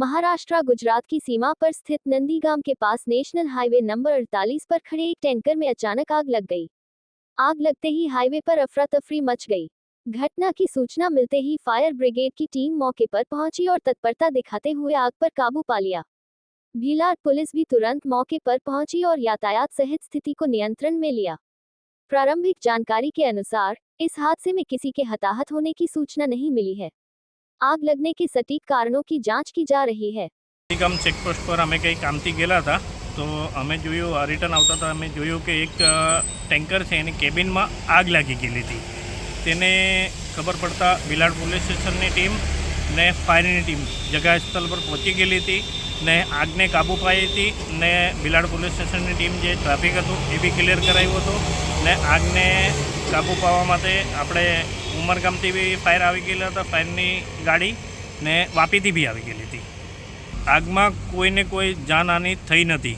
महाराष्ट्र गुजरात की सीमा पर स्थित नंदीगाम के पास नेशनल हाईवे नंबर 48 पर खड़े एक टैंकर में अचानक आग लग गई। आग लगते ही हाईवे पर अफरा तफरी मच गई। घटना की सूचना मिलते ही फायर ब्रिगेड की टीम मौके पर पहुंची और तत्परता दिखाते हुए आग पर काबू पा लिया। भीलाड पुलिस भी तुरंत मौके पर पहुंची और यातायात सहित स्थिति को नियंत्रण में लिया। प्रारंभिक जानकारी के अनुसार इस हादसे में किसी के हताहत होने की सूचना नहीं मिली है। आग लगने के सटीक कारणों की जांच की जा रही है। નંદીગામ ચેકપોસ્ટ પર અમે કંઈ કામથી ગયેલા હતા તો અમે જોયું રિટર્ન આવતા હતા અમે જોયું કે એક ટેન્કર છે એની કેબિનમાં આગ લાગી ગયેલી હતી। તેને ખબર પડતા ભીલાડ પોલીસ સ્ટેશનની ટીમ ને ફાયરની ટીમ જગા સ્થળ પર પહોંચી ગયેલી હતી ને આગને કાબૂ પાઈ હતી ને ભીલાડ પોલીસ સ્ટેશનની ટીમ જે ટ્રાફિક હતું એ બી ક્લિયર કરાવ્યું હતું ને આગને કાબૂ પાવા માટે આપણે ઉમરગામથી બી ફાયર આવી ગયેલા હતા, ફાયરની ગાડી ને વાપીથી બી આવી ગયેલી હતી। આગમાં કોઈને કોઈ જાનહાનિ થઈ નથી।